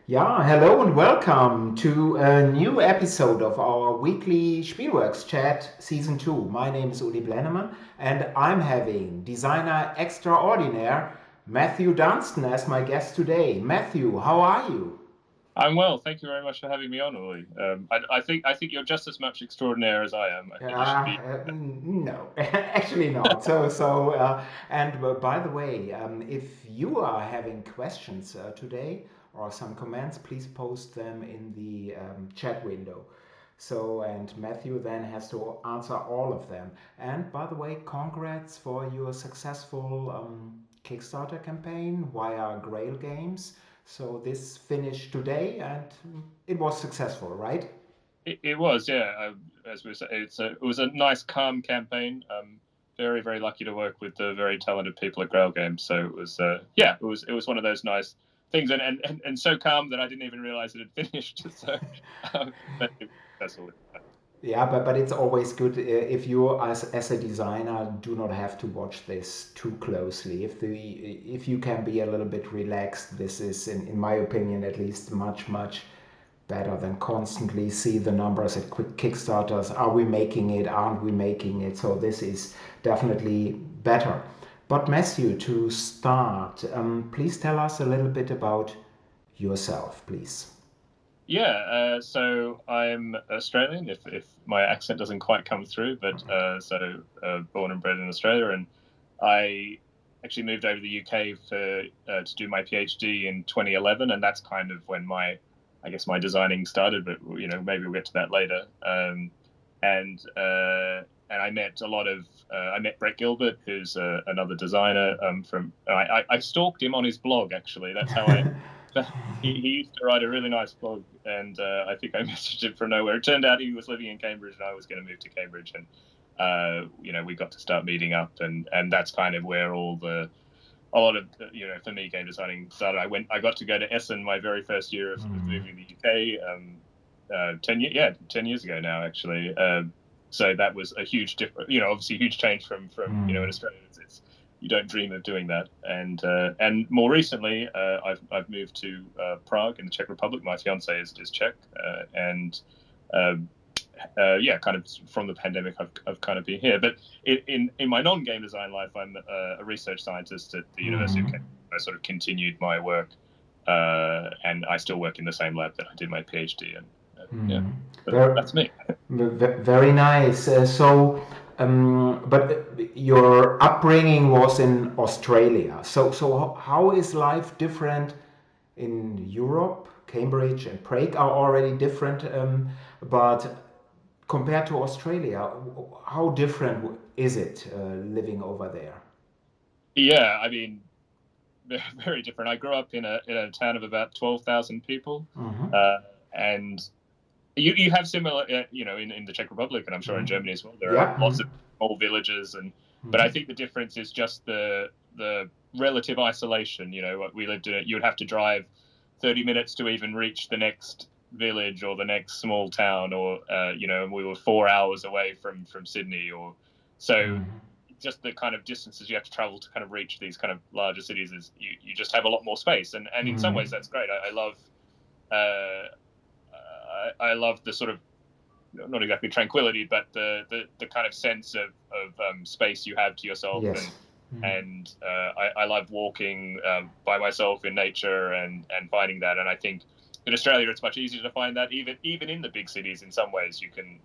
Yeah, hello and welcome to a new episode of our weekly Spielworxx chat season 2. My name is Uli Blennemann and I'm having designer extraordinaire Matthew Dunstan as my guest today. Matthew, how are you? I'm well. Thank you very much for having me on, Uli. I think you're just as much extraordinaire as I am. I think you should be. No, actually not. And by the way, if you are having questions today or some comments, please post them in the chat window. And Matthew then has to answer all of them. And by the way, congrats for your successful Kickstarter campaign via Grail Games. So this finished today and it was successful, right? It was, yeah. As we say, it was a nice, calm campaign. Very, very lucky to work with the very talented people at Grail Games. So it was, yeah, it was one of those nice things, and so calm that I didn't even realize it had finished. So, but that's all. Yeah, but it's always good if you as a designer do not have to watch this too closely. If you can be a little bit relaxed, this is in my opinion at least much better than constantly see the numbers at quick Kickstarters. Are we making it? Aren't we making it? So this is definitely better. But Matthew, to start, please tell us a little bit about yourself, please. Yeah, so I'm Australian, if my accent doesn't quite come through, but born and bred in Australia, and I actually moved over to the UK for to do my PhD in 2011, and that's kind of when I guess my designing started. But maybe we'll get to that later. And I met I met Brett Gilbert, who's another designer I stalked him on his blog actually. That's how I he used to write a really nice blog, and I think I messaged him from nowhere. It turned out he was living in Cambridge, and I was going to move to Cambridge, and we got to start meeting up, and that's kind of where a lot of for me game designing started. I got to go to Essen my very first year of moving to the UK. 10 years ago now actually. So that was a huge difference. Obviously a huge change from in Australia. It's you don't dream of doing that. And more recently, I've moved to Prague in the Czech Republic. My fiance is Czech, and uh, yeah, kind of from the pandemic, I've kind of been here. But in my non-game design life, I'm a research scientist at the University of Cambridge. I sort of continued my work, and I still work in the same lab that I did my PhD in. Yeah, but Very, that's me. very nice. But your upbringing was in Australia. So how is life different in Europe? Cambridge and Prague are already different, but compared to Australia, how different is it living over there? Yeah, I mean, very different. I grew up in a town of about 12,000 people, Mm-hmm. uh, and you have similar, in the Czech Republic, and I'm sure in Mm-hmm. Germany as well. There are Yeah. lots of small villages, but I think the difference is just the relative isolation. We lived in it. You would have to drive 30 minutes to even reach the next village or the next small town, or and we were 4 hours away from Sydney, or so. Mm-hmm. Just the kind of distances you have to travel to kind of reach these kind of larger cities is you just have a lot more space, and in some Mm-hmm. ways that's great. I love uh, I love the sort of not exactly tranquility, but the kind of sense of space you have to yourself, Yes. Mm-hmm. I love walking by myself in nature and finding that, and I think in Australia it's much easier to find that even in the big cities. In some ways, you can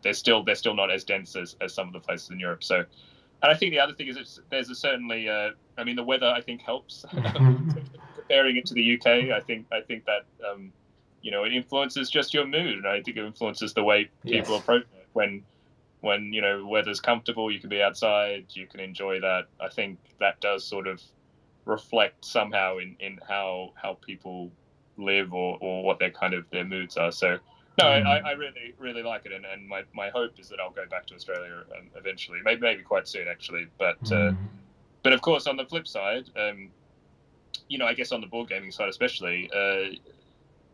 they're still not as dense as some of the places in Europe. So, and I think the other thing is there's a certainly I mean the weather I think helps. Comparing it to the UK, I think that it influences just your mood, and I think it influences the way people Yes. approach it. When weather's comfortable, you can be outside, you can enjoy that. I think that does sort of reflect somehow in how people live, or what their moods are. So no, I really really like it, and my hope is that I'll go back to Australia eventually, maybe quite soon actually. But of course, on the flip side, I guess on the board gaming side especially,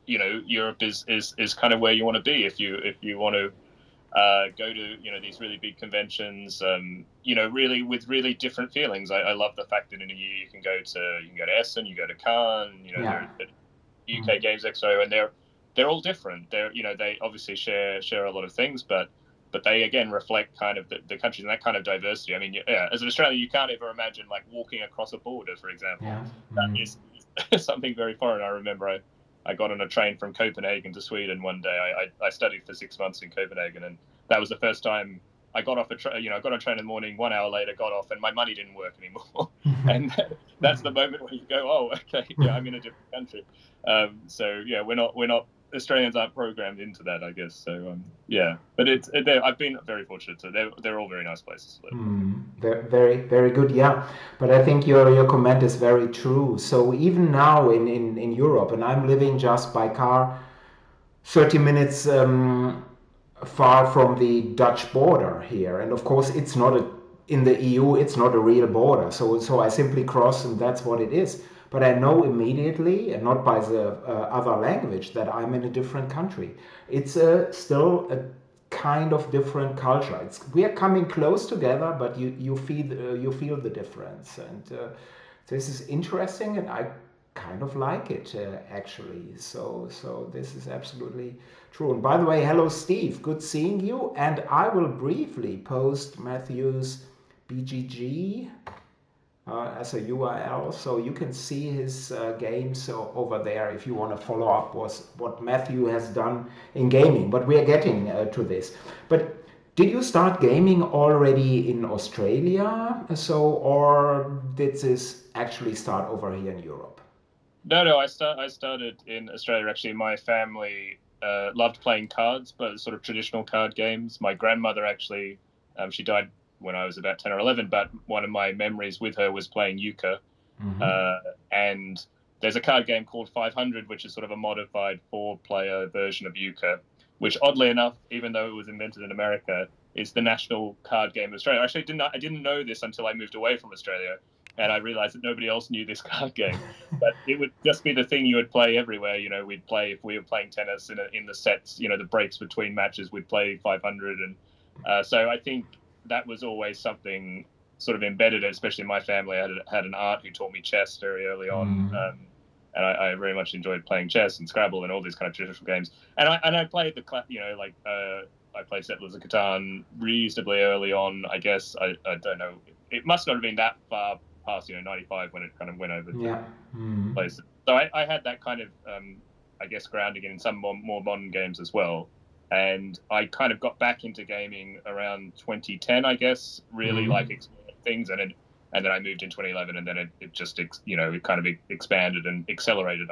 Europe is kind of where you want to be if you want to go to these really big conventions, really with really different feelings. I love the fact that in a year you can go to Essen, you go to Cannes, Yeah. UK Games Expo, and they're all different. They obviously share a lot of things, but they again reflect kind of the countries and that kind of diversity. I mean, yeah, as an Australian, you can't ever imagine like walking across a border, for example. Yeah. That is something very foreign. I remember I got on a train from Copenhagen to Sweden one day. I studied for 6 months in Copenhagen, and that was the first time I got off a train. I got on a train in the morning. 1 hour later, got off, and my money didn't work anymore. And that's the moment where you go, "Oh, okay, yeah, I'm in a different country." So yeah, we're not Australians aren't programmed into that, I guess. So yeah, but I've been very fortunate. So they're all very nice places to live. Very, very good. Yeah, but I think your comment is very true. So even now in Europe, and I'm living just by car 30 minutes far from the Dutch border here, and of course it's not in the EU. It's not a real border. So I simply cross, and that's what it is. But I know immediately, and not by the other language, that I'm in a different country. It's still a kind of different culture. We are coming close together, but you feel the difference, and this is interesting, and I kind of like it actually. So this is absolutely true. And by the way, hello Steve, good seeing you. And I will briefly post Matthew's BGG as a URL, so you can see his games over there if you want to follow up what Matthew has done in gaming. But we are getting to this. But did you start gaming already in Australia? Or did this actually start over here in Europe? No. I started in Australia. Actually, my family loved playing cards, but sort of traditional card games. My grandmother actually, she died when I was about 10 or 11. But one of my memories with her was playing euchre, and there's a card game called 500, which is sort of a modified 4-player version of euchre, which oddly enough, even though it was invented in America, is the national card game of Australia. Actually, I didn't know this until I moved away from Australia, and I realized that nobody else knew this card game. But it would just be the thing you would play everywhere. We'd play if we were playing tennis in the sets. The breaks between matches, we'd play 500, and so I think that was always something sort of embedded, especially in my family. I had an aunt who taught me chess very early on, and I very much enjoyed playing chess and Scrabble and all these kind of traditional games. And I played I played Settlers of Catan reasonably early on. I guess I don't know. It must not have been that far past 95 when it kind of went over to places. So I had that kind of I guess grounding in some more modern games as well. And I kind of got back into gaming around 2010, I guess, really like exploring things, and then I moved in 2011, and then it just it kind of expanded and accelerated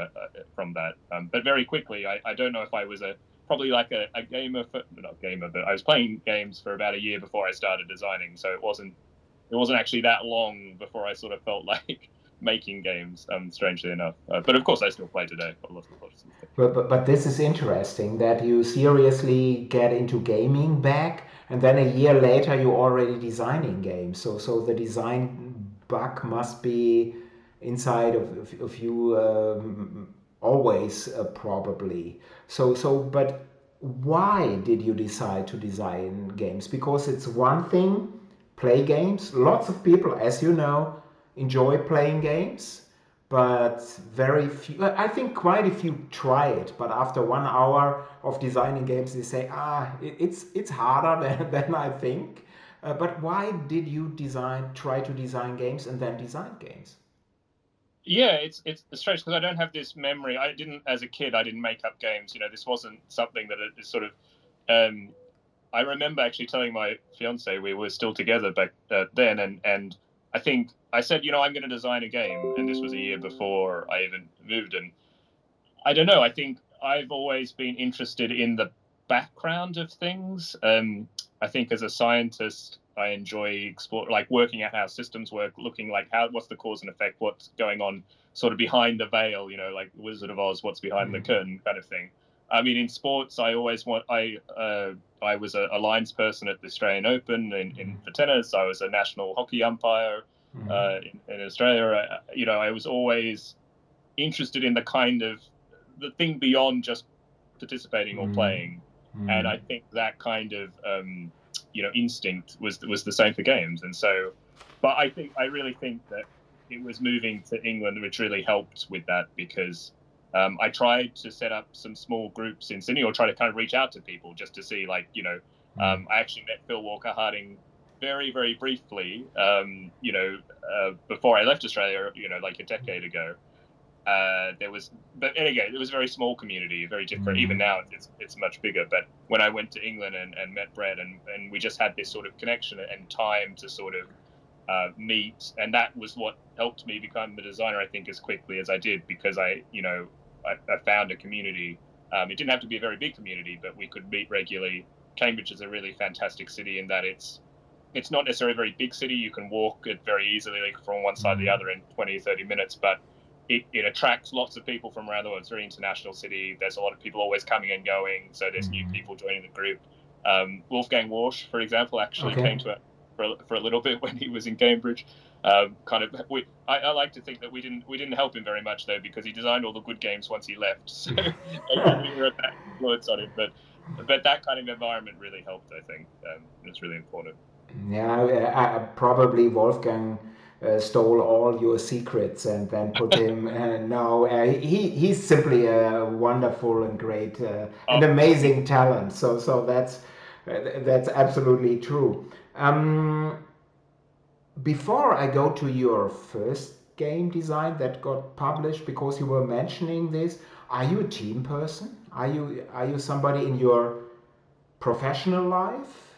from that. But very quickly, I don't know if I was probably like a gamer, not gamer, but I was playing games for about a year before I started designing, so it wasn't actually that long before I sort of felt like making games, strangely enough. But of course, I still play today. But this is interesting that you seriously get into gaming back, and then a year later you're already designing games. So the design bug must be inside of you always probably. But why did you decide to design games? Because it's one thing, play games. Lots of people, as you know, enjoy playing games, but very few, I think quite a few try it, but after 1 hour of designing games they say, it's harder than I think. But why did you try to design games and then design games? Yeah, it's strange because I don't have this memory. As a kid, I didn't make up games. This wasn't something that is sort of. I remember actually telling my fiance, we were still together back then, and I think I said, I'm going to design a game, and this was a year before I even moved. And I don't know. I think I've always been interested in the background of things. I think as a scientist, I enjoy working out how systems work, looking like what's the cause and effect, what's going on sort of behind the veil, like Wizard of Oz, what's behind the curtain kind of thing. I mean, in sports, I always I was a lines person at the Australian Open for tennis. I was a national hockey umpire in Australia. I was always interested in the kind of the thing beyond just participating or playing, and I think that kind of instinct was the same for games. And so, but I really think that it was moving to England which really helped with that, because I tried to set up some small groups in Sydney, or try to kind of reach out to people just to see, like, I actually met Phil Walker Harding very, very briefly, before I left Australia, like a decade ago. There was, but and again, it was a very small community, very different. Even now, it's much bigger. But when I went to England and met Brett, and we just had this sort of connection and time to sort of meet, and that was what helped me become the designer, I think, as quickly as I did, because I found a community. It didn't have to be a very big community, but we could meet regularly. Cambridge is a really fantastic city in that it's not necessarily a very big city. You can walk it very easily, like, from one side to the other in 20 or 30 minutes, but it attracts lots of people from around the world. It's a very international city. There's a lot of people always coming and going, so there's new people joining the group. Wolfgang Warsch, for example, actually came to it for a little bit when he was in Cambridge. I like to think that we didn't help him very much, though, because he designed all the good games once he left. So maybe we were a bad influence on him, but that kind of environment really helped, I think. It's really important. Yeah, probably Wolfgang stole all your secrets and then put him. No, he's simply a wonderful and great and amazing talent. So that's absolutely true. Before I go to your first game design that got published, because you were mentioning this, are you a team person? Are you somebody in your professional life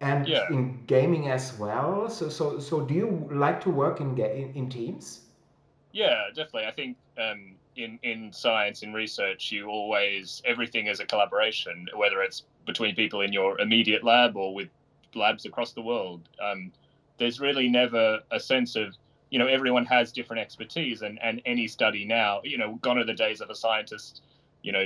and in gaming as well? So do you like to work in teams? Yeah, definitely. I think in science, in research, everything is a collaboration, whether it's between people in your immediate lab or with labs across the world. There's really never a sense of, everyone has different expertise, and any study now, gone are the days of a scientist,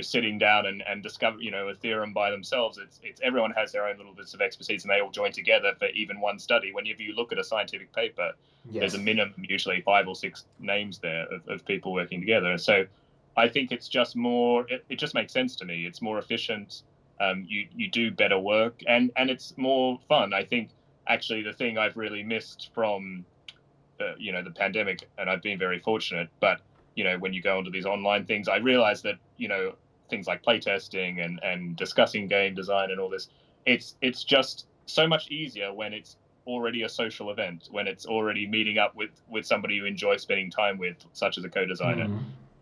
sitting down and discover, a theorem by themselves. It's everyone has their own little bits of expertise, and they all join together for even one study. Whenever you look at a scientific paper, there's a minimum, usually 5 or 6 names there of people working together. So I think it's just more, it just makes sense to me. It's more efficient. You do better work, and it's more fun. I think actually the thing I've really missed from the pandemic, and I've been very fortunate, but when you go into these online things, I realized that things like playtesting and discussing game design and all this, it's just so much easier when it's already a social event, when it's already meeting up with somebody you enjoy spending time with, such as a co-designer.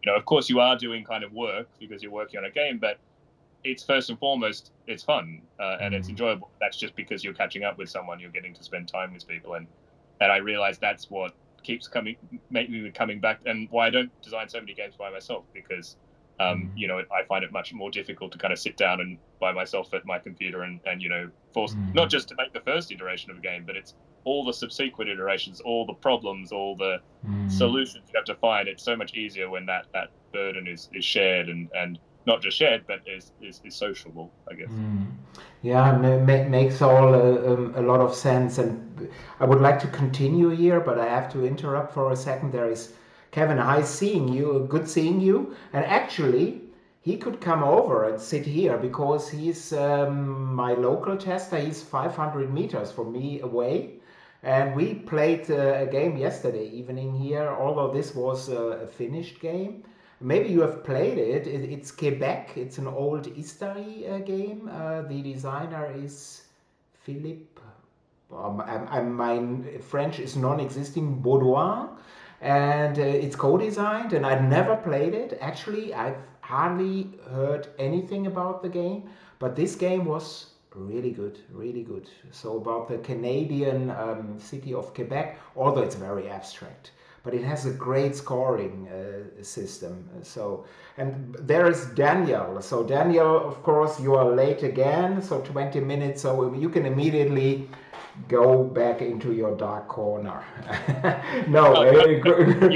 Of course you are doing kind of work because you're working on a game, but it's first and foremost, it's fun and it's enjoyable. That's just because you're catching up with someone, you're getting to spend time with people, and I realized that's what keeps making me coming back, and why I don't design so many games by myself, because I find it much more difficult to kind of sit down and by myself at my computer and force, not just to make the first iteration of a game, but it's all the subsequent iterations, all the problems, all the solutions you have to find. It's so much easier when that burden is shared, and not just shared, but is sociable, I guess. Yeah, makes all a lot of sense. And I would like to continue here, but I have to interrupt for a second. There is Kevin. Hi, seeing you. Good seeing you. And actually, he could come over and sit here because he's my local tester. He's 500 meters from me away. And we played a game yesterday evening here, although this was a finished game. Maybe you have played it. It's Quebec. It's an old history game. The designer is Philippe. My French is non-existing. Baudouin, and it's co-designed. And I've never played it. Actually, I've hardly heard anything about the game. But this game was really good, really good. So about the Canadian city of Quebec, although it's very abstract, but it has a great scoring system. So, and there is Daniel. So Daniel, of course, you are late again. So 20 minutes. So you can immediately go back into your dark corner. No, you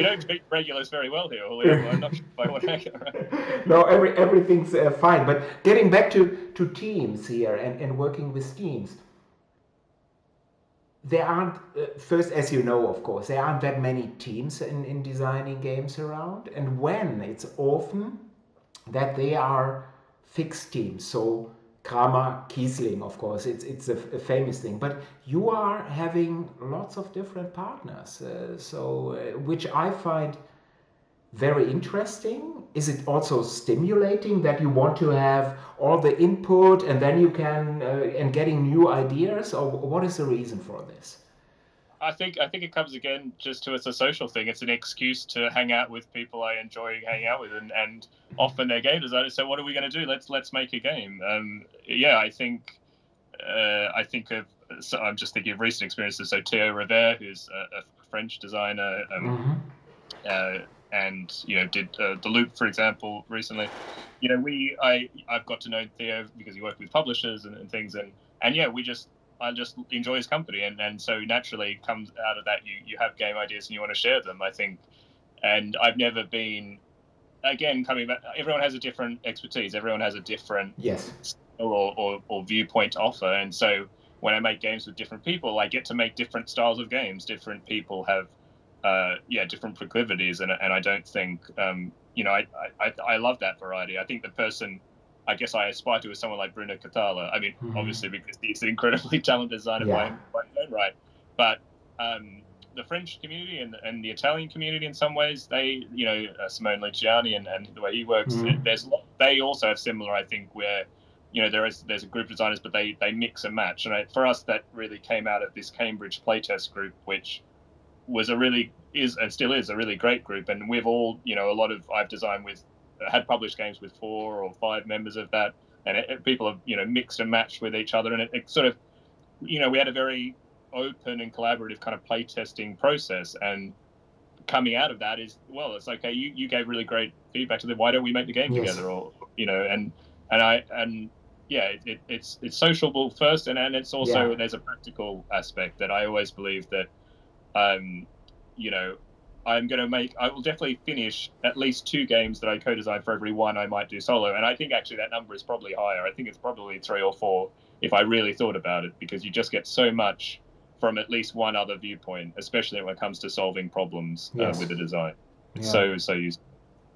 don't treat regulars very well here, Julio. I'm not sure if I want to. No, everything's fine. But getting back to teams here and working with teams, there aren't, first, as you know, of course, there aren't that many teams in designing games around. And when, it's often that they are fixed teams. So Kramer, Kiesling, of course, it's a famous thing. But you are having lots of different partners, which I find very interesting? Is it also stimulating that you want to have all the input and then you can and getting new ideas, or what is the reason for this? I think it comes again just to it's a social thing. It's an excuse to hang out with people I enjoy hanging out with, and often they're game designers. So what are we going to do? Let's make a game. Yeah, I think of. So I'm just thinking of recent experiences. So Theo Revere, who's a French designer, uh, and did the Loop, for example, recently. I've got to know Theo because he worked with publishers and things, and yeah, I just enjoy his company, and so naturally comes out of that you have game ideas and you want to share them. I think, and I've never been again coming back. Everyone has a different expertise. Everyone has a different Yes. skill or viewpoint to offer, and so when I make games with different people, I get to make different styles of games. Different people have different proclivities, and I don't think I love that variety. I think the person I guess I aspire to is someone like Bruno Cathala. I mean, obviously because he's an incredibly talented designer Yeah. by his own right, but the French community and the Italian community in some ways, they Simone Luciani and the way he works, they also have similar, I think, where there's a group of designers, but they mix and match, and for us that really came out of this Cambridge playtest group, which was is and still is a really great group, and we've all I've designed with had published games with 4 or 5 members of that, and people have mixed and matched with each other, and it sort of we had a very open and collaborative kind of playtesting process, and coming out of that is, well, it's okay, you gave really great feedback to them, why don't we make the game Yes. together, or and yeah, it's sociable first, and it's also Yeah. there's a practical aspect that I always believe that um, you know, I will definitely finish at least 2 games that I co-design for every one I might do solo. And I think actually that number is probably higher. I think it's probably 3 or 4 if I really thought about it, because you just get so much from at least one other viewpoint, especially when it comes to solving problems Yes. with a design. It's Yeah. so useful.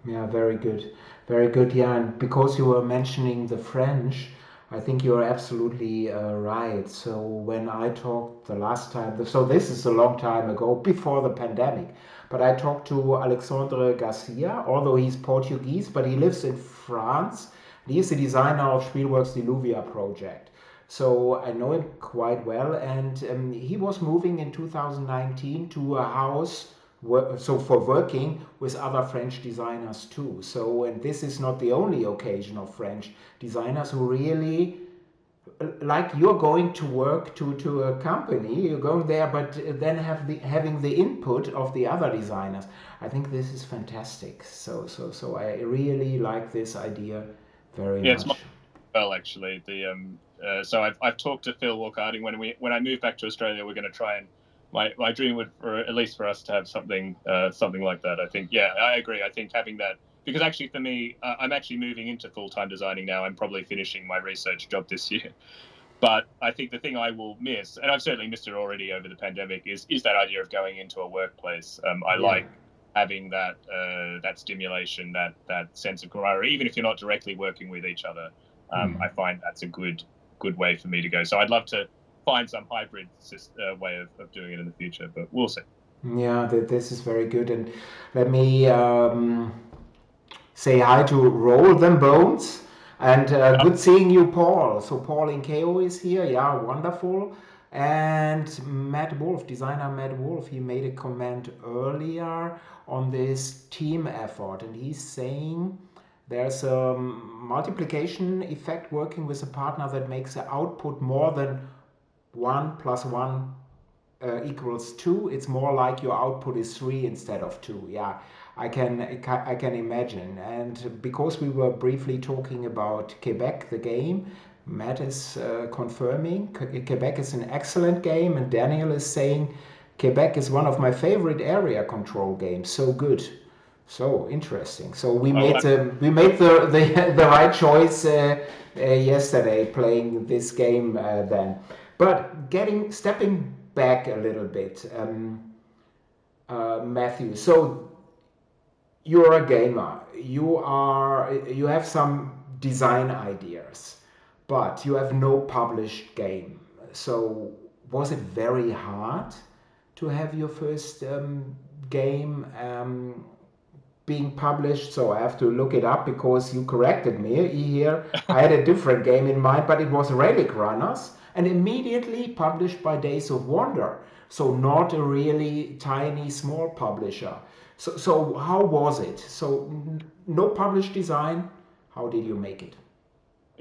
Yeah, very good. Very good. Yeah, and because you were mentioning the French, I think you're absolutely right. So when I talked the last time, so this is a long time ago, before the pandemic, but I talked to Alexandre Garcia, although he's Portuguese, but he lives in France. He is the designer of Spielworxx Diluvia project. So I know him quite well, and he was moving in 2019 to a house so for working with other French designers too. So, and this is not the only occasion of French designers who really, like, you're going to work to a company, you're going there, but then having the input of the other designers. I think this is fantastic. So I really like this idea very Yeah, it's much. my well actually. So I've talked to Phil Walkarding when I move back to Australia, we're going to try and my dream would at least for us to have something like that. I think I agree. I think having that, because actually for me, I'm actually moving into full-time designing now. I'm probably finishing my research job this year. But I think the thing I will miss, and I've certainly missed it already over the pandemic, is that idea of going into a workplace. I Yeah. like having that stimulation, that sense of camaraderie, even if you're not directly working with each other. I find that's a good way for me to go. So I'd love to find some hybrid way of doing it in the future, but we'll see. Yeah, this is very good. And let me say hi to Roll Them Bones. And good seeing you, Paul. So Paul Inkeo is here. Yeah, wonderful. And Matt Wolf, designer Matt Wolf, he made a comment earlier on this team effort. And he's saying there's a multiplication effect working with a partner that makes the output more than 1 + 1 equals 2. It's more like your output is 3 instead of 2. Yeah, I can imagine. And because we were briefly talking about Quebec, the game, Matt is confirming Quebec is an excellent game, and Daniel is saying Quebec is one of my favorite area control games. So good. So interesting. So we I will made have, the right choice yesterday playing this game then. But stepping back a little bit, Matthew. So you're a gamer. You have some design ideas, but you have no published game. So was it very hard to have your first game being published, so I have to look it up because you corrected me here. I had a different game in mind, but it was Relic Runners and immediately published by Days of Wonder. So not a really tiny small publisher. So how was it? So no published design. How did you make it?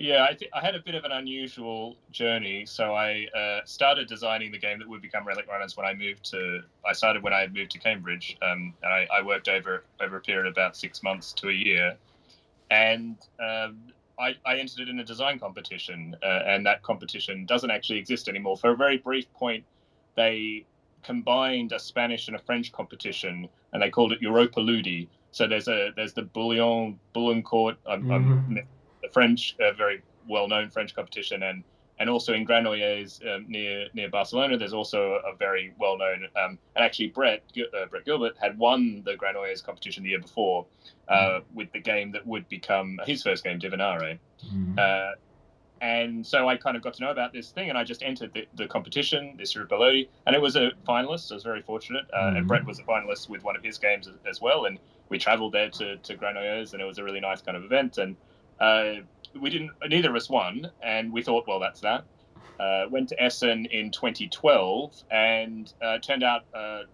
Yeah, I had a bit of an unusual journey. So I started designing the game that would become Relic Runners when I moved to. I started when I moved to Cambridge, and I worked over a period of about 6 months to a year, and I entered it in a design competition, and that competition doesn't actually exist anymore. For a very brief point, they combined a Spanish and a French competition, and they called it Europa Ludi. So there's the Boulogne Court. The French, very well-known French competition, and also in Granollers near Barcelona, there's also a very well-known. And actually, Brett Gilbert had won the Granollers competition the year before with the game that would become his first game, Divinare. And so I kind of got to know about this thing, and I just entered the competition, this Rupeloti, and it was a finalist. I was very fortunate, and Brett was a finalist with one of his games as well. And we travelled there to Granollers, and it was a really nice kind of event. And neither of us won, and we thought, well, that's that. Went to Essen in 2012, and turned out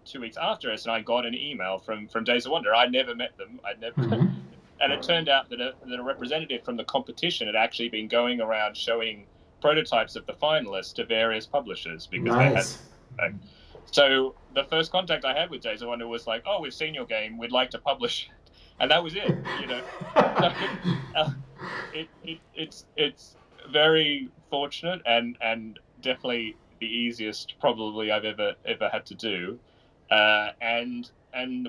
2 weeks after Essen, I got an email from Days of Wonder. I'd never met them. And it turned out that a representative from the competition had actually been going around showing prototypes of the finalists to various publishers because nice. they had. So the first contact I had with Days of Wonder was like, "Oh, we've seen your game. We'd like to publish it," and that was it. It's very fortunate and definitely the easiest probably I've ever had to do, and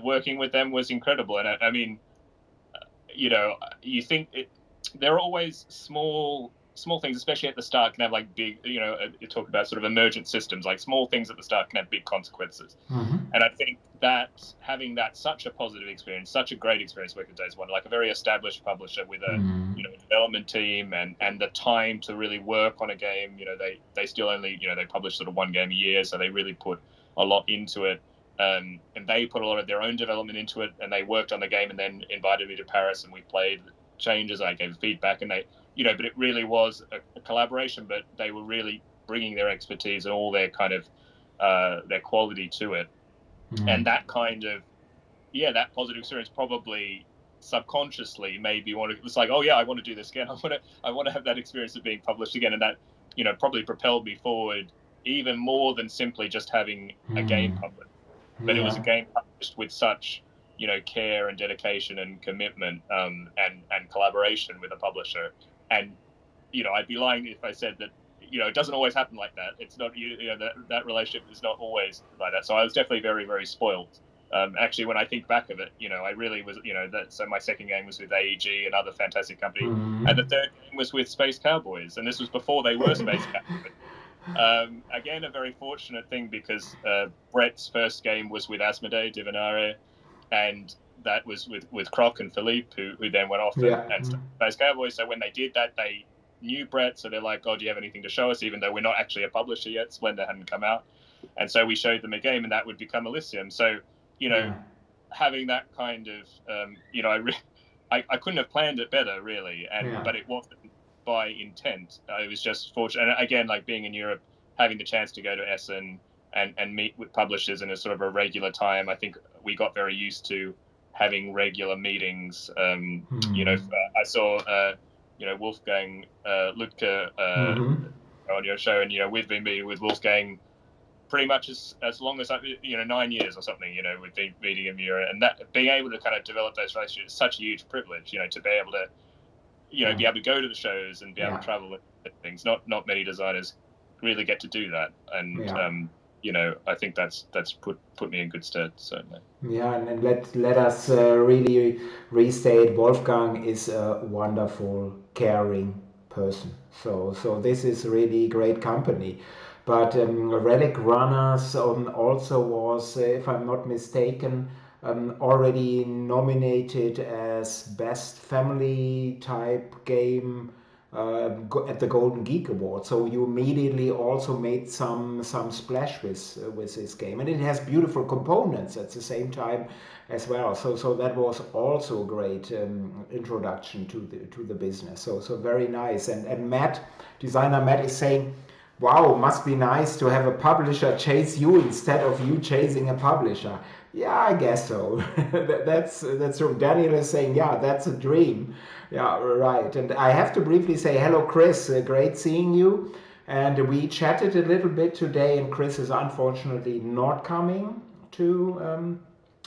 working with them was incredible. And I mean, you think there are always small things, especially at the start, can have like big, you talk about sort of emergent systems, like small things at the start can have big consequences. And I think that having that such a positive experience, such a great experience working with Days of Wonder, like a very established publisher with a development team and the time to really work on a game, they still only, they publish sort of one game a year, so they really put a lot into it. And they put a lot of their own development into it, and they worked on the game and then invited me to Paris, and we played changes. I gave feedback, and they, but it really was a collaboration, but they were really bringing their expertise and all their kind of their quality to it. And that kind of, that positive experience probably subconsciously made me want to, it's like, oh yeah, I want to do this again. I want to have that experience of being published again. And that, probably propelled me forward even more than simply just having a game published. But it was a game published with such, care and dedication and commitment, and collaboration with a publisher. And, I'd be lying if I said that, it doesn't always happen like that. It's not, that relationship is not always like that. So I was definitely very, very spoiled. Actually, when I think back of it, I really was, so my second game was with AEG, another fantastic company. And the third game was with Space Cowboys. And this was before they were Space Cowboys. Again, a very fortunate thing because Brett's first game was with Asmodee Divinare, and that was with Croc and Philippe, who then went off and Space Cowboys. So when they did that, they knew Brett, so they're like, "Oh, do you have anything to show us?" Even though we're not actually a publisher yet, Splendor hadn't come out, and so we showed them a game, and that would become Elysium. So having that kind of, I couldn't have planned it better, really, but it wasn't by intent. It was just fortunate. And again, like being in Europe, having the chance to go to Essen and meet with publishers in a sort of a regular time, I think we got very used to having regular meetings. I saw, Wolfgang Lüdke on your show, and, we've been meeting with Wolfgang pretty much as long as 9 years or something. We've been meeting him here, and that being able to kind of develop those relationships is such a huge privilege. To be able to be able to go to the shows and be able to travel and things. Not many designers really get to do that, and I think that's put me in good stead, certainly. Yeah, and let us really restate, Wolfgang is a wonderful, caring person. So this is really great company. But Relic Runners also was, if I'm not mistaken, already nominated as best family type game at the Golden Geek Award. So you immediately also made some splash with this game, and it has beautiful components at the same time as well. So that was also a great introduction to the business. So very nice. And Matt, designer Matt, is saying, wow, must be nice to have a publisher chase you instead of you chasing a publisher. Yeah, I guess so. That's true. Daniel is saying, yeah, that's a dream. Yeah, right. And I have to briefly say hello, Chris. Great seeing you. And we chatted a little bit today, and Chris is unfortunately not coming to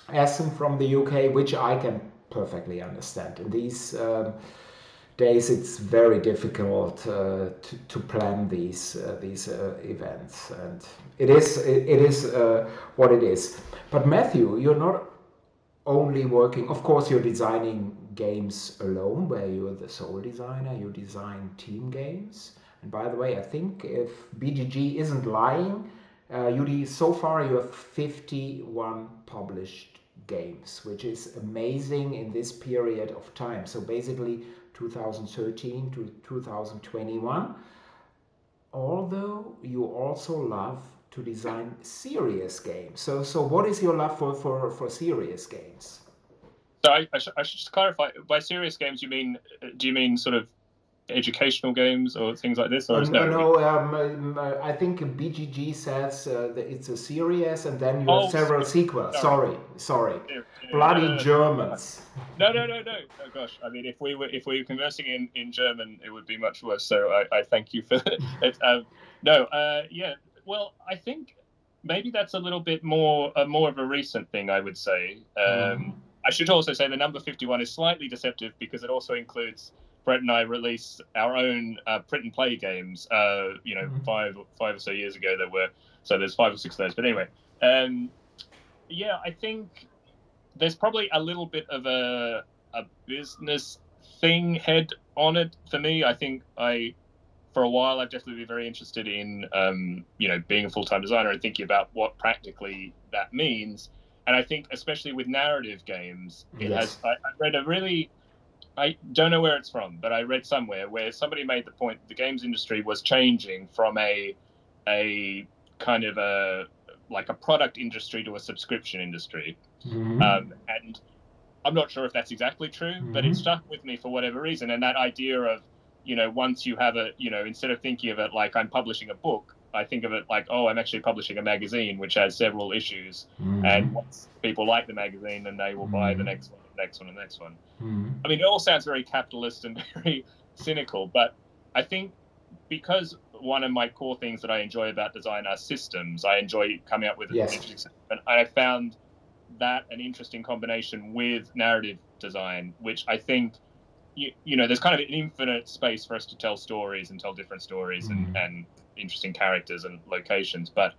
Essen from the UK, which I can perfectly understand. In these days, it's very difficult to plan these events, and it is what it is. But Matthew, you're not only working. Of course, you're designing games alone, where you're the sole designer. You design team games. And by the way, I think if BGG isn't lying, so far you have 51 published games, which is amazing in this period of time. So basically 2013 to 2021. Although you also love to design serious games. So what is your love for serious games? So I should just clarify. By serious games, do you mean sort of educational games or things like this, or is no? No, I think BGG says that it's a series, and then you have Oh, several sequels. sorry. Sorry, No, bloody Germans. no. Gosh, I mean, if we were conversing in German, it would be much worse. So I thank you for that. No, yeah. Well, I think maybe that's a little bit more of a recent thing, I would say. I should also say the number 51 is slightly deceptive because it also includes Brett and I release our own print and play games. Five or so years ago so there's 5 or 6 of those. But anyway, yeah, I think there's probably a little bit of a business thing head on it for me. I think for a while I've definitely been very interested in being a full-time designer and thinking about what practically that means. And I think especially with narrative games, Yes. I read I don't know where it's from, but I read somewhere where somebody made the point the games industry was changing from a kind of a product industry to a subscription industry. And I'm not sure if that's exactly true, but it stuck with me for whatever reason. And that idea of, once you have instead of thinking of it like I'm publishing a book, I think of it like, oh, I'm actually publishing a magazine which has several issues. And once people like the magazine, then they will buy the next one, the next one, and the next one. I mean, it all sounds very capitalist and very cynical, but I think because one of my core things that I enjoy about design are systems, I enjoy coming up with an interesting system. And I found that an interesting combination with narrative design, which I think, there's kind of an infinite space for us to tell stories and tell different stories and interesting characters and locations. But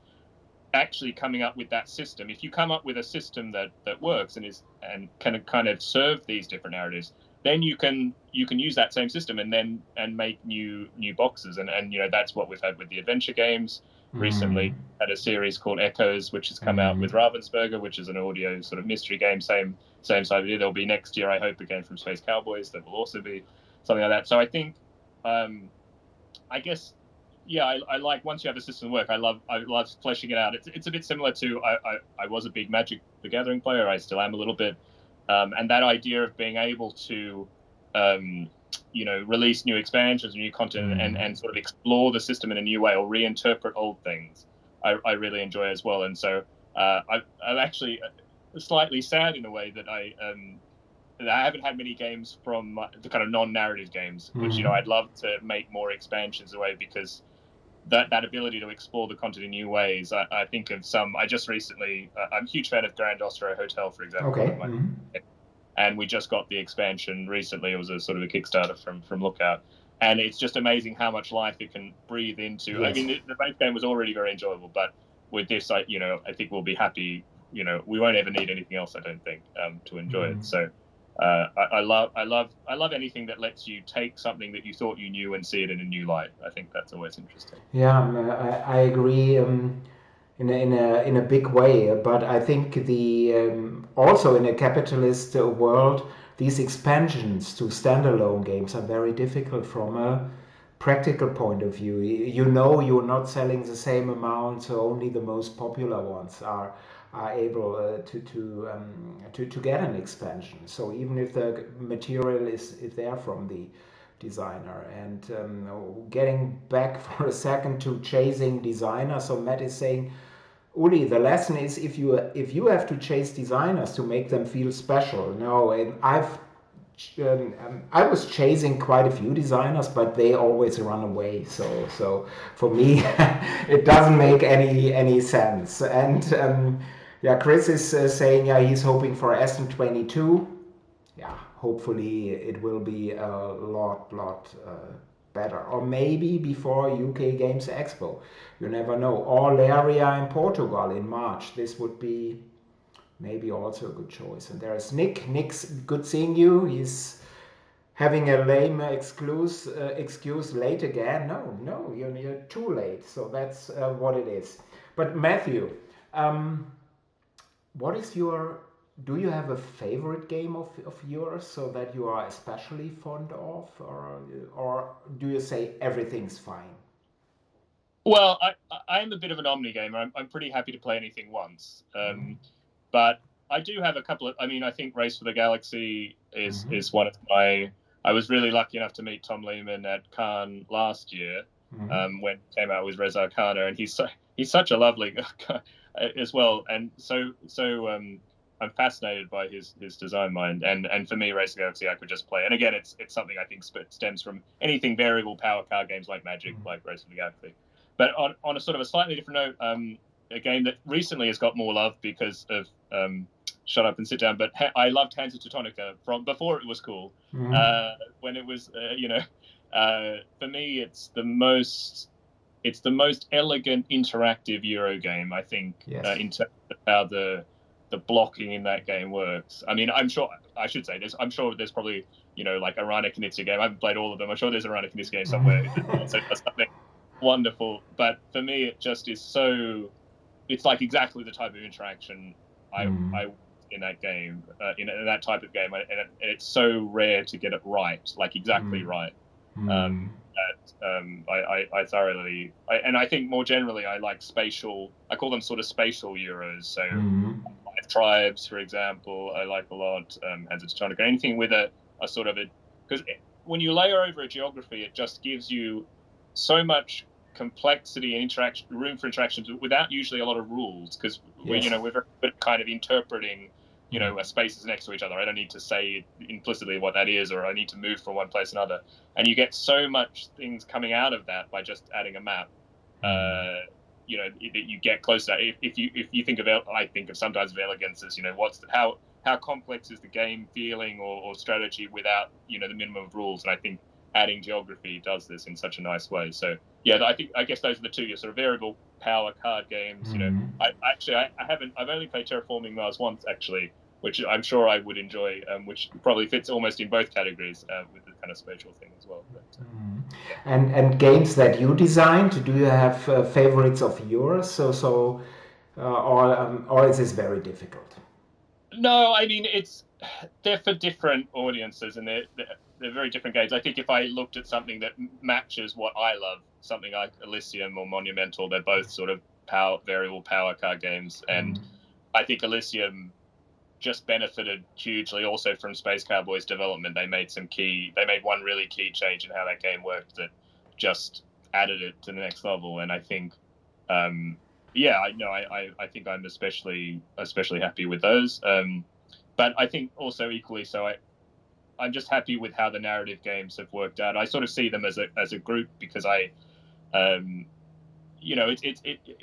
actually coming up with that system, if you come up with a system that works and can kind of serve these different narratives, then you can use that same system and make new boxes. And that's what we've had with the adventure games. Recently had a series called Echoes, which has come out with Ravensburger, which is an audio sort of mystery game, same side idea. There'll be next year, I hope, again from Space Cowboys, that will also be something like that. So I think I guess I like, once you have a system work, I love fleshing it out. It's a bit similar to I was a big Magic the Gathering player. I still am a little bit, and that idea of being able to release new expansions, new content, and sort of explore the system in a new way or reinterpret old things, I really enjoy as well. And so I'm actually slightly sad in a way that I haven't had many games from the kind of non-narrative games, which I'd love to make more expansions away, because that ability to explore the content in new ways. I think of some. I just recently, I'm a huge fan of Grand Austria Hotel, for example. Okay. And we just got the expansion recently. It was a sort of a Kickstarter from Lookout, and it's just amazing how much life it can breathe into. Yes. I mean, the base game was already very enjoyable, but with this, I think we'll be happy. We won't ever need anything else, I don't think, to enjoy it. So. I love anything that lets you take something that you thought you knew and see it in a new light. I think that's always interesting. Yeah, I agree in a big way. But I think also in a capitalist world, these expansions to standalone games are very difficult from a practical point of view. You know you're not selling the same amount, so only the most popular ones are able to get an expansion. So even if the material is there from the designer. And getting back for a second to chasing designers, so Matt is saying, Uli, the lesson is if you have to chase designers to make them feel special. No, and I was chasing quite a few designers, but they always run away. So for me, it doesn't make any sense. And yeah, Chris is saying yeah he's hoping for Aston 22. Yeah, hopefully it will be a lot better. Or maybe before UK Games Expo. You never know. Or Laria in Portugal in March. This would be maybe also a good choice. And there's Nick. Nick's good seeing you. He's having a lame excuse late again. No, you're too late. So that's what it is. But Matthew, um, what is your? Do you have a favorite game of yours so that you are especially fond of, or do you say everything's fine? Well, I am a bit of an omni gamer. I'm pretty happy to play anything once. But I do have a couple of. I mean, I think Race for the Galaxy is one of my. I was really lucky enough to meet Tom Lehman at Cannes last year, when he came out with Reza Arcana, and he's such a lovely guy as well. And I'm fascinated by his design mind. And for me, Race for the Galaxy, I could just play. And again, it's something I think stems from anything variable power card games like Magic, like Race for the Galaxy. But on a sort of a slightly different note, a game that recently has got more love because of Shut Up and Sit Down. But I loved Hansa Teutonica from before it was cool. When it was, for me, it's the most elegant interactive Euro game, I think, in terms of how the blocking in that game works. I mean, I'm sure there's probably like a Rana Knizia game. I haven't played all of them. I'm sure there's a Rana Knizia game somewhere that also does something wonderful. But for me, it just is so. It's like exactly the type of interaction I in that game, in that type of game, and it's so rare to get it right, like exactly right. I thoroughly, and I think more generally, I like spatial. I call them sort of spatial Euros. So, Five Tribes, for example, I like a lot. Hansa Teutonica, anything with a sort of because when you layer over a geography, it just gives you so much complexity and interaction, room for interactions without usually a lot of rules, because we're very good at kind of interpreting spaces next to each other. I don't need to say implicitly what that is, or I need to move from one place to another, and you get so much things coming out of that by just adding a map. That you get closer. If you think of I think of sometimes of elegance as how complex is the game feeling or strategy without the minimum of rules, and I think adding geography does this in such a nice way. So yeah, I guess those are the two sort of variable power card games. I've only played Terraforming Mars once actually, which I'm sure I would enjoy, which probably fits almost in both categories with the kind of spatial thing as well. But, And games that you designed, do you have favorites of yours? Or is this very difficult? No, I mean they're for different audiences, and they're very different games. I think if I looked at something that matches what I love, something like Elysium or Monumental, they're both sort of variable power card games, and I think Elysium just benefited hugely also from Space Cowboys development. They made one really key change in how that game worked that just added it to the next level, and I think. I think I'm especially happy with those. But I think also equally so, I'm just happy with how the narrative games have worked out. I sort of see them as a group because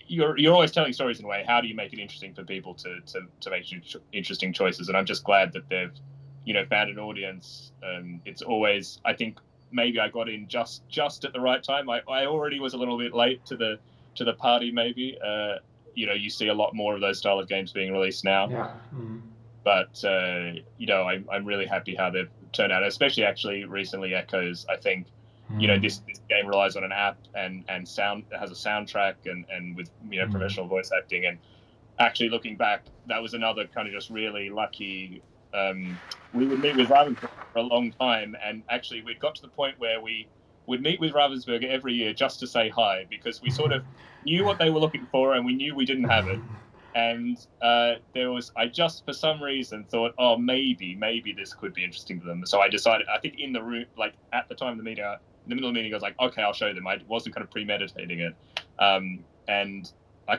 you're always telling stories in a way. How do you make it interesting for people to make interesting choices? And I'm just glad that they've found an audience. It's always, I think maybe I got in just at the right time. I already was a little bit late to the party, maybe. You see a lot more of those style of games being released now. Yeah. But I'm really happy how they've turned out, especially actually recently Echoes. I think this game relies on an app and sound. It has a soundtrack and with professional voice acting. And actually looking back, that was another kind of just really lucky we would meet with Ravensburger for a long time, and actually we'd got to the point where we would meet with Ravensburger every year just to say hi, because we sort of knew what they were looking for and we knew we didn't have it. And I just for some reason thought, oh, maybe this could be interesting to them. So I decided, I think in the room, like at the time of the meeting, in the middle of the meeting, I was like, okay, I'll show them. I wasn't kind of premeditating it. And I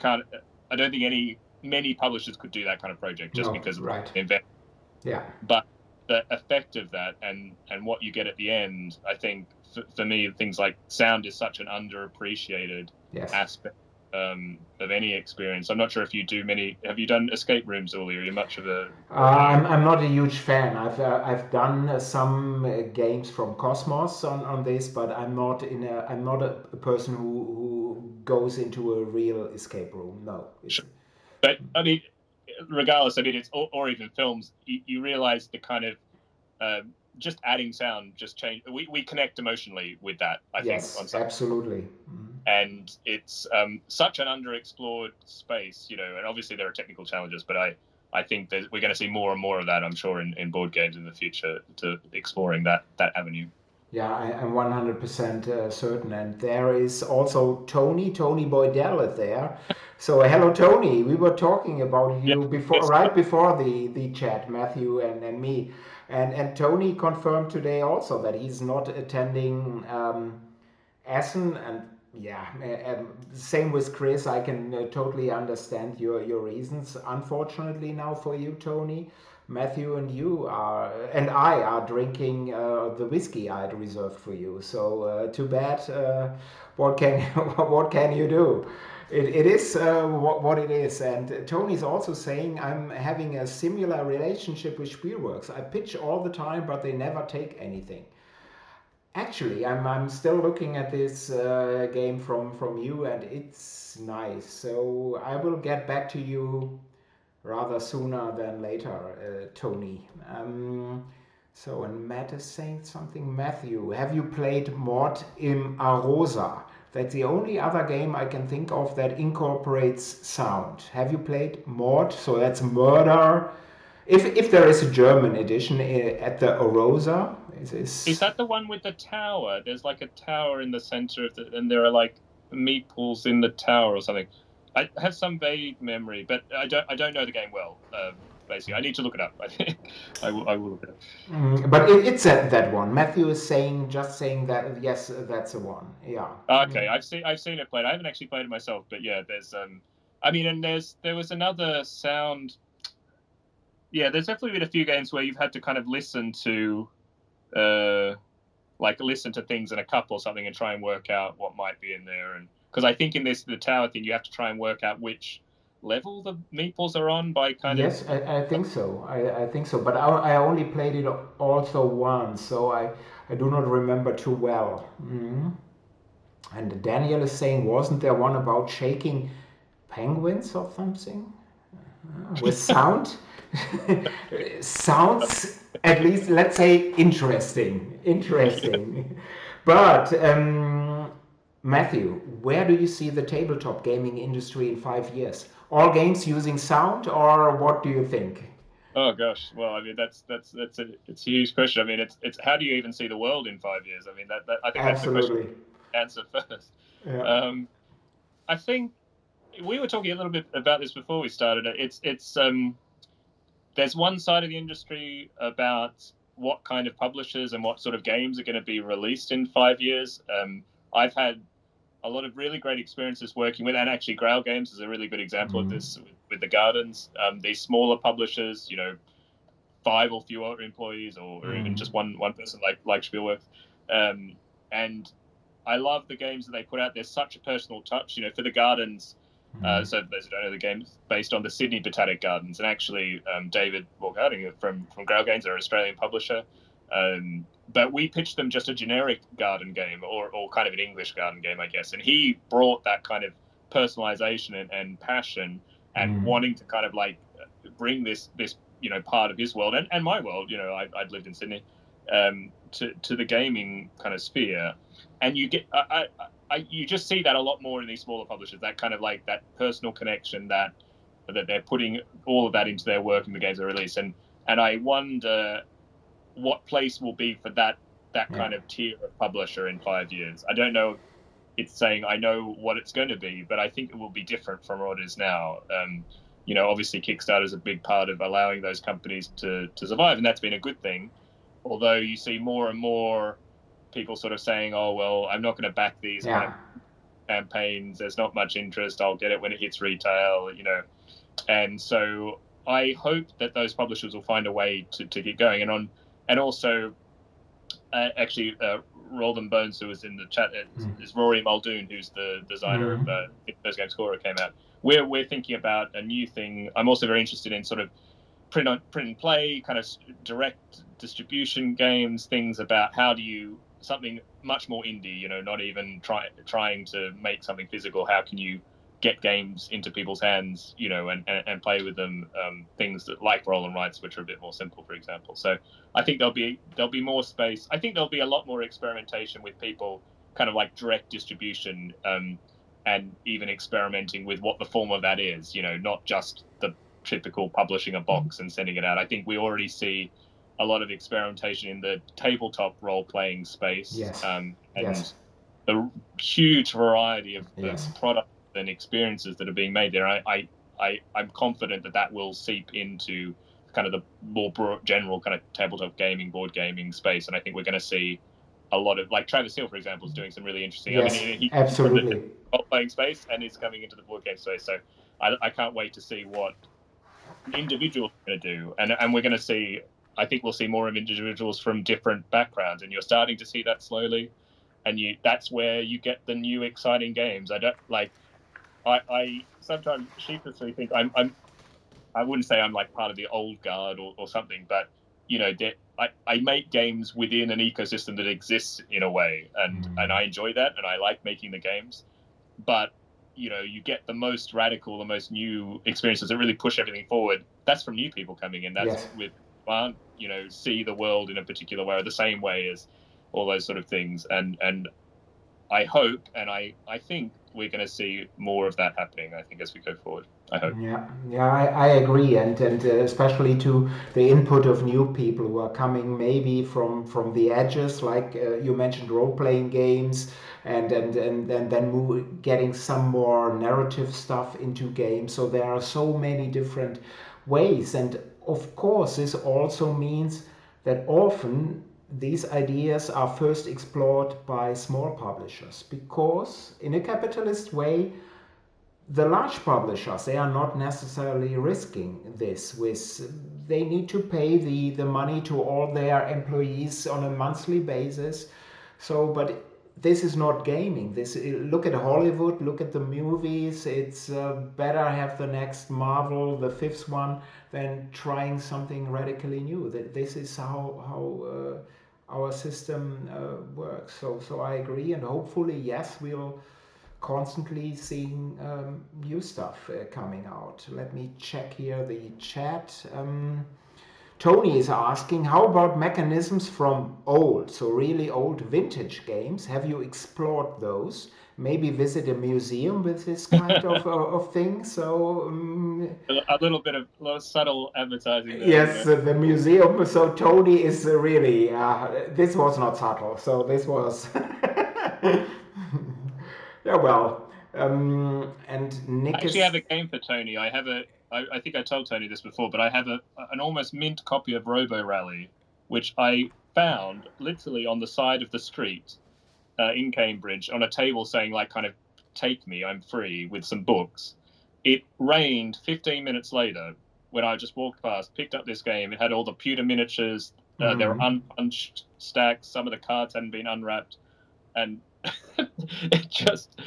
don't think many publishers could do that kind of project just because of right. the investment. Yeah. But the effect of that and what you get at the end, I think for me, things like sound is such an underappreciated aspect of any experience. I'm not sure if you do have you done escape rooms, Uli? Are you much of a... I'm not a huge fan. I've done some games from Cosmos on this, but I'm not a person who goes into a real escape room. No. Sure. But I mean, regardless, I mean, it's or even films, you realize the kind of just adding sound just change. We connect emotionally with that, I think. Yes, absolutely. And it's such an underexplored space, and obviously there are technical challenges, but I think that we're going to see more and more of that, I'm sure, in board games in the future, to exploring that avenue. Yeah, I'm 100% certain. And there is also Tony Boydell there. So hello, Tony. We were talking about you right before the chat, Matthew and me. And Tony confirmed today also that he's not attending Essen. And yeah, same with Chris. I can totally understand your reasons. Unfortunately now for you, Tony, Matthew and I are drinking the whiskey I had reserved for you. So too bad. What can what can you do? It is what it is. And Tony's also saying I'm having a similar relationship with Spielworxx. I pitch all the time, but they never take anything. Actually, I'm still looking at this game from you, and it's nice. So I will get back to you rather sooner than later, Tony. And Matt is saying something. Matthew, have you played Mord im Arosa? That's the only other game I can think of that incorporates sound. Have you played Mord? So that's murder. If there is a German edition at the Arosa, is that the one with the tower? There's like a tower in the center of and there are like meatballs in the tower or something. I have some vague memory, but I don't know the game well. Basically, I need to look it up. I think I will look it up. But it's that one. Matthew is saying that yes, that's the one. Yeah. Okay, I've seen it played. I haven't actually played it myself, but yeah, there's I mean, and there was another sound. Yeah, there's definitely been a few games where you've had to kind of listen to things in a cup or something and try and work out what might be in there. And because I think in the tower thing, you have to try and work out which level the meatballs are on by kind of. Yes, I think so. I think so. But I only played it also once, so I do not remember too well. Mm-hmm. And Daniel is saying, wasn't there one about shaking penguins or something with sound? Sounds at least, let's say, interesting. But Matthew, where do you see the tabletop gaming industry in 5 years? All games using sound, or what do you think? Oh gosh, well, I mean it's a huge question. I mean it's how do you even see the world in 5 years? I mean that I think that's Absolutely. the question to answer first. Yeah. I think we were talking a little bit about this before we started. It's there's one side of the industry about what kind of publishers and what sort of games are going to be released in 5 years. I've had a lot of really great experiences working with, and actually Grail Games is a really good example of this with the Gardens. These smaller publishers, 5 or fewer employees, or even just one person like Spielworxx. And I love the games that they put out. There's such a personal touch, for the Gardens. So those who don't know, the game's based on the Sydney Botanic Gardens, and actually David Morgarding from Grail Games, are an Australian publisher. But we pitched them just a generic garden game, or kind of an English garden game, I guess. And he brought that kind of personalization and passion and wanting to kind of like bring this part of his world and my world. I'd lived in Sydney, to the gaming kind of sphere, and you get you just see that a lot more in these smaller publishers. That kind of like that personal connection that they're putting all of that into their work and the games they release. And and I wonder what place will be for that Yeah. kind of tier of publisher in 5 years. I don't know. It's saying I know what it's going to be, but I think it will be different from what it is now. Obviously Kickstarter is a big part of allowing those companies to survive, and that's been a good thing. Although you see more and more people sort of saying, "Oh well, I'm not going to back these kind of Yeah. campaigns. There's not much interest. I'll get it when it hits retail." And so I hope that those publishers will find a way to keep going. And also actually, Roland Bones, who was in the chat, is Rory Muldoon, who's the designer of First Game Scorer, came out. We're thinking about a new thing. I'm also very interested in sort of print and play, kind of direct distribution games, things about how do you something much more indie, not even trying to make something physical. How can you get games into people's hands, and play with them, things that like roll and writes, which are a bit more simple, for example. So I think there'll be more space. I think there'll be a lot more experimentation with people, kind of like direct distribution, and even experimenting with what the form of that is, not just the typical publishing a box and sending it out. I think we already see a lot of experimentation in the tabletop role-playing space, Yes. and Yes. the huge variety of Yes. products and experiences that are being made there. I'm confident that will seep into kind of the more general kind of tabletop gaming, board gaming space, and I think we're going to see a lot of, like, Travis Hill, for example, is doing some really interesting. I mean, Yes. he's from the Absolutely. role-playing space and is coming into the board game space. So I can't wait to see what individuals are going to do, and we're going to see. I think we'll see more of individuals from different backgrounds, and you're starting to see that slowly. And that's where you get the new exciting games. I don't like. I sometimes sheepishly think I wouldn't say I'm like part of the old guard or something, but I make games within an ecosystem that exists in a way, and I enjoy that, and I like making the games. But you get the most radical, the most new experiences that really push everything forward. That's from new people coming in. That's Yes. with see the world in a particular way, or the same way as all those sort of things. And I hope, and I think we're going to see more of that happening. I think as we go forward. I hope. Yeah, yeah, I agree, and especially to the input of new people who are coming maybe from the edges, like you mentioned, role playing games, and then getting some more narrative stuff into games. So there are so many different ways, and of course, this also means that often these ideas are first explored by small publishers because, in a capitalist way, the large publishers, they are not necessarily risking this with, they need to pay the money to all their employees on a monthly basis. So but this is not gaming. This, look at Hollywood, look at the movies. It's better have the next Marvel, the fifth one, than trying something radically new. That this is how our system works. So I agree, and hopefully, yes, we'll constantly seeing new stuff coming out. Let me check here the chat. Tony is asking, how about mechanisms from old, so really old vintage games? Have you explored those? Maybe visit a museum with this kind of thing. So A little bit of subtle advertising there. yes, the museum. So Tony is really. This was not subtle. So this was. Yeah, well, and I Nick actually is. have a game for Tony. I think I told Tony this before, but I have an almost mint copy of Robo Rally, which I found literally on the side of the street in Cambridge on a table saying, like, kind of, take me, I'm free, with some books. It rained 15 minutes later when I just walked past, picked up this game. It had all the pewter miniatures. There were unpunched stacks. Some of the cards hadn't been unwrapped. And it just,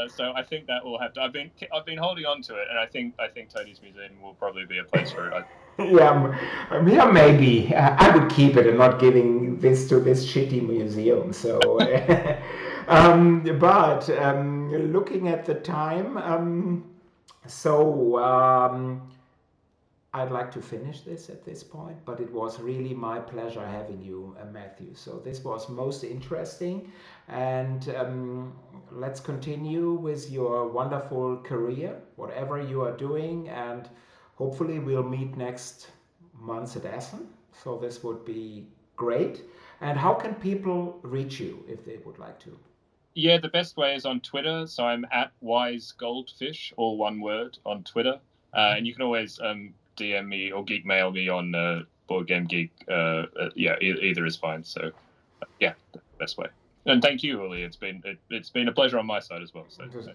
so I think that will have to. I've been holding on to it, and I think Tony's Museum will probably be a place for it. Yeah, yeah, maybe I would keep it and not giving this to this shitty museum. So, but looking at the time, so I'd like to finish this at this point, but it was really my pleasure having you, Matthew. So this was most interesting, and let's continue with your wonderful career, whatever you are doing, and hopefully we'll meet next months at Essen. So this would be great. And how can people reach you if they would like to? Yeah, the best way is on Twitter. So I'm at Wise Goldfish, all one word, on Twitter. And you can always DM me or geek mail me on Board Game Geek. Yeah, either is fine. So yeah, that's the best way. And thank you, Uli. It's been a pleasure on my side as well.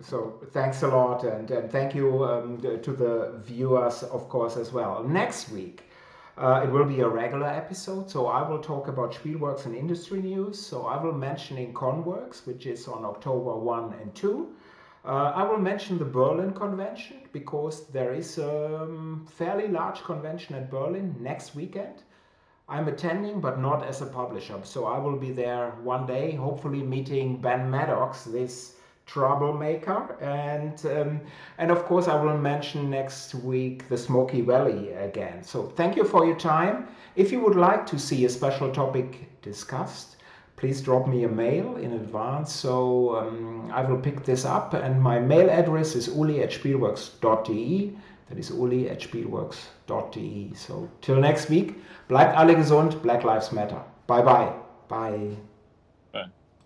So thanks a lot, and thank you to the viewers, of course, as well. Next week, it will be a regular episode, so I will talk about Spielworxx and industry news. So I will mention in Conworks, which is on October 1 and 2. I will mention the Berlin convention because there is a fairly large convention at Berlin next weekend. I'm attending, but not as a publisher. So I will be there one day, hopefully meeting Ben Maddox, this troublemaker, and of course I will mention next week the Smoky Valley again. So thank you for your time. If you would like to see a special topic discussed, please drop me a mail in advance. So I will pick this up, and my mail address is uli@spielworxx.de. That is uli@spielworxx.de. So till next week, bleibt alle gesund, Black Lives Matter. Bye bye. Bye.